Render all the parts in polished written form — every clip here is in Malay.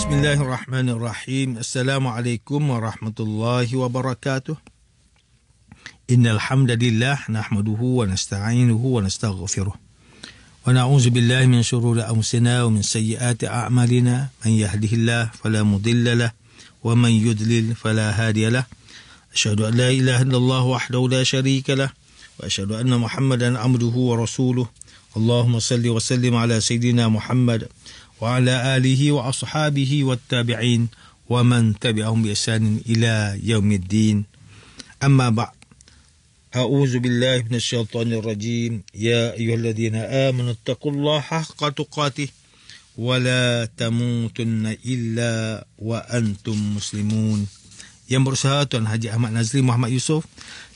Bismillahirrahmanirrahim. Assalamualaikum warahmatullahi wabarakatuh. Innal hamdalillah nahmaduhu wa nasta'inuhu wa nastaghfiruh. Wa na'udzu billahi min shururi anfusina wa min sayyiati a'malina. Man yahdihillahu fala mudilla lahu wa man yudlil fala hadiya lahu. Asyhadu an la ilaha illallah wahdahu la syarika lahu wa asyhadu anna Muhammadan abduhu wa rasuluh. Allahumma salli wa sallim ala sayidina Muhammad wa ala alihi wa ashabihi wa tabi'in wa man tabi'ahum bi ihsanin ila yaumiddin. Amma ba'd. A'udzu billahi minasy syaithanir rajim. Ya ayyuhalladzina amanu taqullaha haqqa tuqatih wa la tamutunna illa wa antum muslimun. Yang berusaha Tuan Haji Ahmad Nazri Muhammad Yusof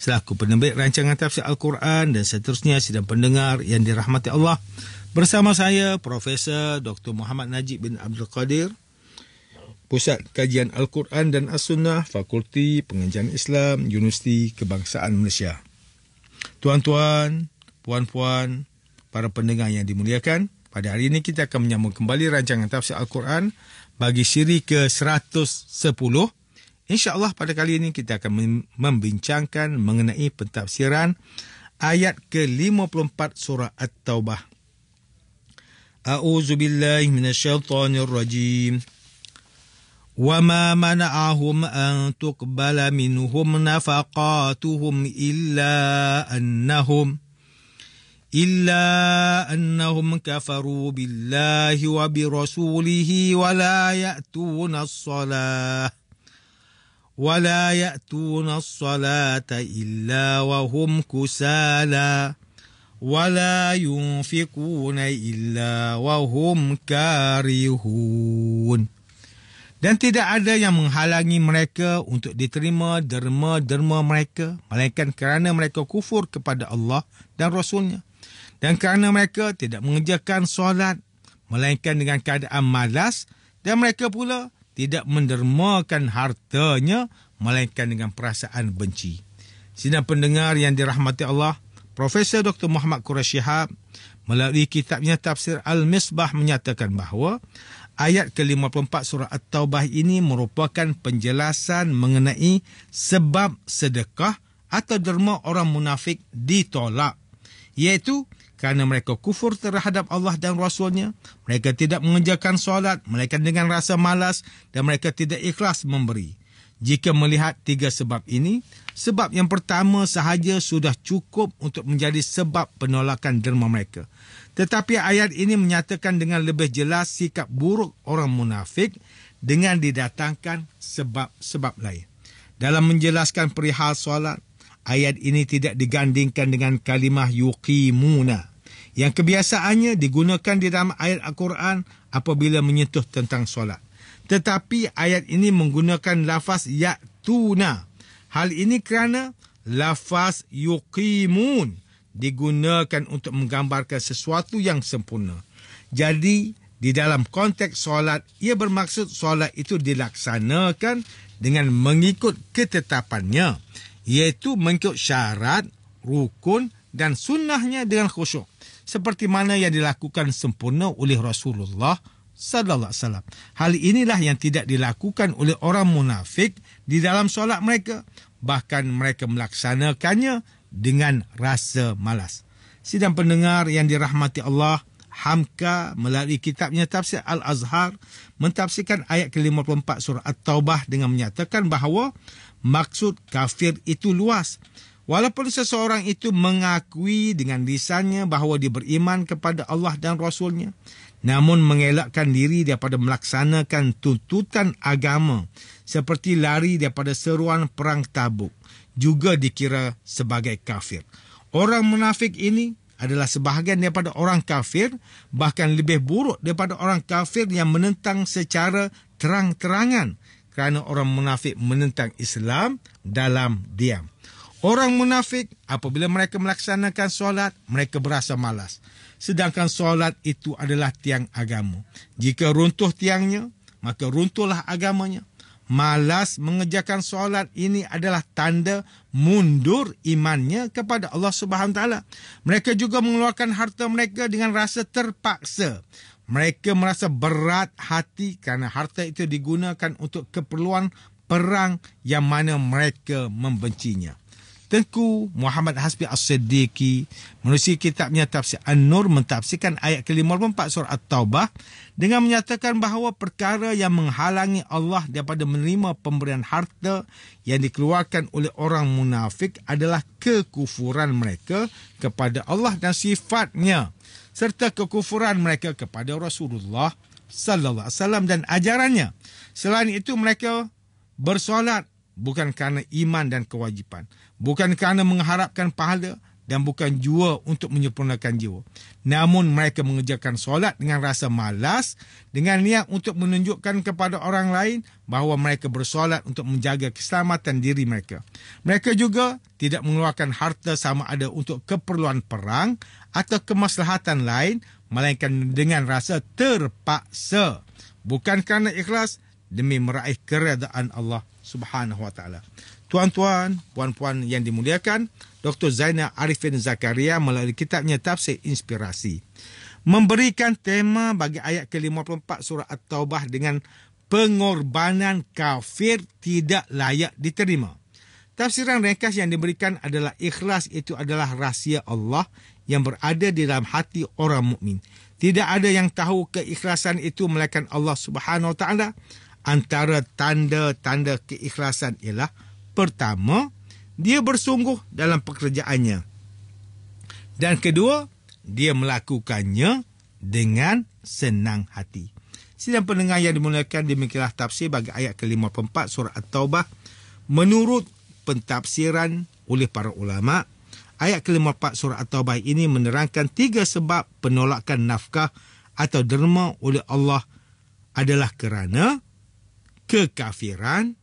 selaku penerbit rancangan tafsir Al-Quran dan seterusnya sidang pendengar yang dirahmati Allah. Bersama saya, Profesor Dr. Muhammad Najib bin Abdul Qadir, Pusat Kajian Al-Quran dan As-Sunnah, Fakulti Pengajian Islam, Universiti Kebangsaan Malaysia. Tuan-tuan, puan-puan, para pendengar yang dimuliakan, pada hari ini kita akan menyambung kembali rancangan tafsir Al-Quran bagi siri ke-110. InsyaAllah pada kali ini kita akan membincangkan mengenai pentafsiran ayat ke-54 surah At-Taubah. A'udzu billahi minasyaitonir rajim. Wa ma mana'ahum an tuqbala minhum nafaqatuhum illa annahum kafaru billahi wa bi rasulihi wa la ya'tuna as-salata illa wa hum kusala wala yunfikuna illa wahum karihun. Dan tidak ada yang menghalangi mereka untuk diterima derma-derma mereka, melainkan kerana mereka kufur kepada Allah dan Rasulnya. Dan kerana mereka tidak mengerjakan solat, melainkan dengan keadaan malas, dan mereka pula tidak mendermakan hartanya, melainkan dengan perasaan benci. Sidang pendengar yang dirahmati Allah, Profesor Dr. Muhammad Quraish Shihab melalui kitabnya Tafsir Al-Misbah menyatakan bahawa ayat ke-54 surah At-Taubah ini merupakan penjelasan mengenai sebab sedekah atau derma orang munafik ditolak, iaitu kerana mereka kufur terhadap Allah dan Rasulnya, mereka tidak mengerjakan solat, melainkan dengan rasa malas, dan mereka tidak ikhlas memberi. Jika melihat tiga sebab ini, sebab yang pertama sahaja sudah cukup untuk menjadi sebab penolakan derma mereka. Tetapi ayat ini menyatakan dengan lebih jelas sikap buruk orang munafik dengan didatangkan sebab-sebab lain. Dalam menjelaskan perihal solat, ayat ini tidak digandingkan dengan kalimah yuqimuna, yang kebiasaannya digunakan di dalam ayat Al-Quran apabila menyentuh tentang solat. Tetapi ayat ini menggunakan lafaz ya'tuna. Hal ini kerana lafaz yuqimun digunakan untuk menggambarkan sesuatu yang sempurna. Jadi, di dalam konteks solat, ia bermaksud solat itu dilaksanakan dengan mengikut ketetapannya, iaitu mengikut syarat, rukun dan sunnahnya dengan khusyuk, seperti mana yang dilakukan sempurna oleh Rasulullah sallallahu alaihi wasallam. Hal inilah yang tidak dilakukan oleh orang munafik di dalam solat mereka. Bahkan mereka melaksanakannya dengan rasa malas. Sidang pendengar yang dirahmati Allah, Hamka melalui kitabnya Tafsir Al-Azhar mentafsirkan ayat ke-54 surah At-Taubah dengan menyatakan bahawa maksud kafir itu luas. Walaupun seseorang itu mengakui dengan lisannya bahawa dia beriman kepada Allah dan Rasulnya, namun mengelakkan diri daripada melaksanakan tuntutan agama seperti lari daripada seruan perang Tabuk, juga dikira sebagai kafir. Orang munafik ini adalah sebahagian daripada orang kafir, bahkan lebih buruk daripada orang kafir yang menentang secara terang-terangan, kerana orang munafik menentang Islam dalam diam. Orang munafik apabila mereka melaksanakan solat, mereka berasa malas. Sedangkan solat itu adalah tiang agama. Jika runtuh tiangnya, maka runtuhlah agamanya. Malas mengerjakan solat ini adalah tanda mundur imannya kepada Allah Subhanahu Wa Taala. Mereka juga mengeluarkan harta mereka dengan rasa terpaksa. Mereka merasa berat hati kerana harta itu digunakan untuk keperluan perang yang mana mereka membencinya. Tengku Muhammad Hasbi As-Siddiqi menerusi kitabnya Tafsir An-Nur mentafsirkan ayat ke-54 surah At-Taubah dengan menyatakan bahawa perkara yang menghalangi Allah daripada menerima pemberian harta yang dikeluarkan oleh orang munafik adalah kekufuran mereka kepada Allah dan sifatnya serta kekufuran mereka kepada Rasulullah sallallahu alaihi wasallam dan ajarannya. Selain itu mereka bersolat bukan kerana iman dan kewajipan, bukan kerana mengharapkan pahala dan bukan jua untuk menyempurnakan jiwa. Namun mereka mengerjakan solat dengan rasa malas dengan niat untuk menunjukkan kepada orang lain bahawa mereka bersolat untuk menjaga keselamatan diri mereka. Mereka juga tidak mengeluarkan harta sama ada untuk keperluan perang atau kemaslahatan lain, melainkan dengan rasa terpaksa, bukan kerana ikhlas demi meraih keredaan Allah Subhanahu wa taala. Tuan-tuan, puan-puan yang dimuliakan, Dr. Zainal Arifin Zakaria melalui kitabnya Tafsir Inspirasi memberikan tema bagi ayat ke-54 surah At-Taubah dengan pengorbanan kafir tidak layak diterima. Tafsiran ringkas yang diberikan adalah ikhlas itu adalah rahsia Allah yang berada di dalam hati orang mukmin. Tidak ada yang tahu keikhlasan itu melainkan Allah Subhanahu wa taala. Antara tanda-tanda keikhlasan ialah pertama, dia bersungguh dalam pekerjaannya. Dan kedua, dia melakukannya dengan senang hati. Sidang pendengar yang dimuliakan, demikianlah tafsir bagi ayat ke-54 surah At-Taubah. Menurut pentafsiran oleh para ulama, ayat ke-54 surah At-Taubah ini menerangkan 3 sebab penolakan nafkah atau derma oleh Allah adalah kerana kekafiran,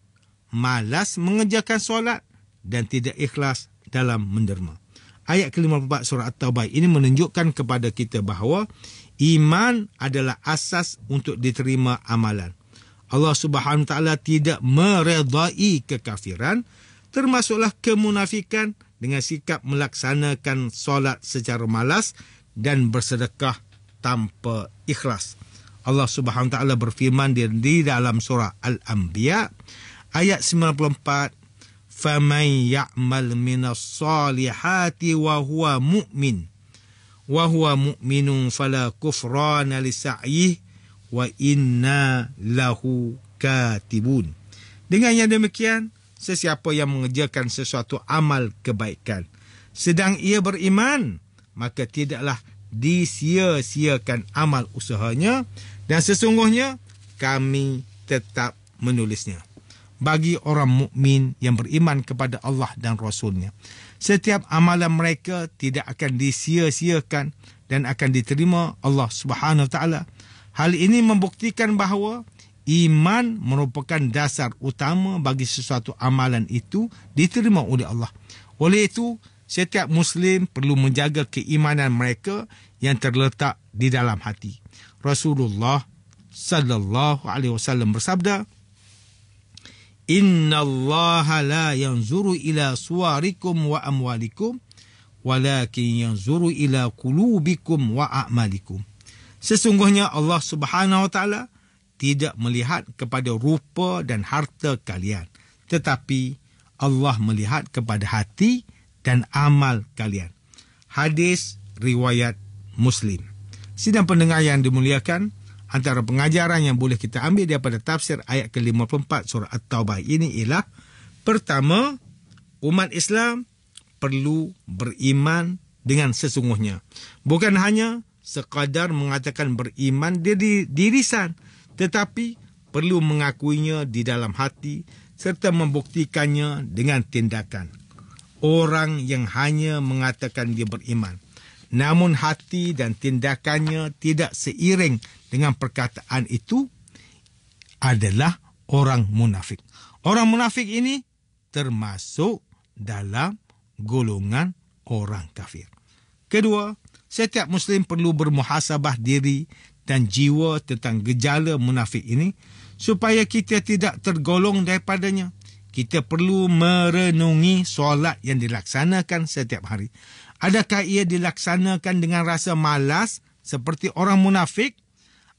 malas mengerjakan solat dan tidak ikhlas dalam menderma. Ayat ke-54 surah At-Taubah ini menunjukkan kepada kita bahawa iman adalah asas untuk diterima amalan. Allah Subhanahu wa taala tidak meredai kekafiran, termasuklah kemunafikan dengan sikap melaksanakan solat secara malas dan bersedekah tanpa ikhlas. Allah Subhanahu wa taala berfirman di dalam surah Al-Anbiya ayat 94, "Faman ya'mal minas salihati wa huwa mu'minun fala kufrana li sa'yihi wa inna lahu katibun." Dengan yang demikian, sesiapa yang mengerjakan sesuatu amal kebaikan sedang ia beriman, maka tidaklah disia-siakan amal usahanya, dan sesungguhnya kami tetap menulisnya. Bagi orang mukmin yang beriman kepada Allah dan Rasulnya, setiap amalan mereka tidak akan disia-siakan dan akan diterima Allah Subhanahu wa taala. Hal ini membuktikan bahawa iman merupakan dasar utama bagi sesuatu amalan itu diterima oleh Allah. Oleh itu, setiap Muslim perlu menjaga keimanan mereka yang terletak di dalam hati. Rasulullah sallallahu alaihi wasallam bersabda, "Inna Allah la yanzuru ila suwarikum wa amwalikum, walakin yanzuru ila qulubikum wa a'malikum." Sesungguhnya Allah Subhanahu wa taala tidak melihat kepada rupa dan harta kalian, tetapi Allah melihat kepada hati dan amal kalian. Hadis riwayat Muslim. Sidang pendengar yang dimuliakan, antara pengajaran yang boleh kita ambil daripada tafsir ayat ke-54 surah At-Taubah ini ialah, pertama, umat Islam perlu beriman dengan sesungguhnya. Bukan hanya sekadar mengatakan beriman di lisan, tetapi perlu mengakuinya di dalam hati serta membuktikannya dengan tindakan. Orang yang hanya mengatakan dia beriman, namun hati dan tindakannya tidak seiring dengan perkataan itu, adalah orang munafik. Orang munafik ini termasuk dalam golongan orang kafir. Kedua, setiap Muslim perlu bermuhasabah diri dan jiwa tentang gejala munafik ini supaya kita tidak tergolong daripadanya. Kita perlu merenungi solat yang dilaksanakan setiap hari. Adakah ia dilaksanakan dengan rasa malas seperti orang munafik,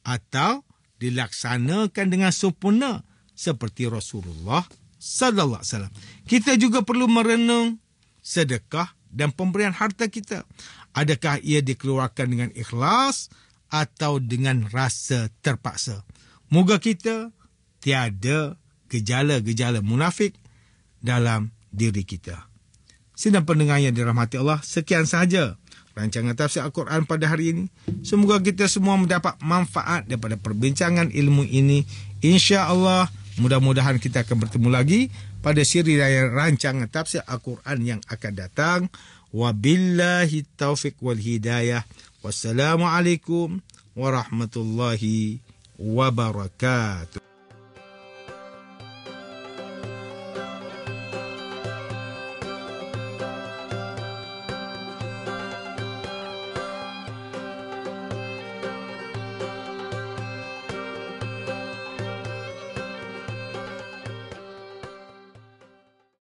atau dilaksanakan dengan sempurna seperti Rasulullah sallallahu alaihi wasallam. Kita juga perlu merenung sedekah dan pemberian harta kita. Adakah ia dikeluarkan dengan ikhlas atau dengan rasa terpaksa? Moga kita tiada gejala-gejala munafik dalam diri kita. Sidang pendengar yang dirahmati Allah, sekian sahaja rancangan tafsir Al-Quran pada hari ini. Semoga kita semua mendapat manfaat daripada perbincangan ilmu ini. InsyaAllah, mudah-mudahan kita akan bertemu lagi pada siri rancangan tafsir Al-Quran yang akan datang. Wabillahi taufiq wal hidayah. Wassalamualaikum warahmatullahi wabarakatuh.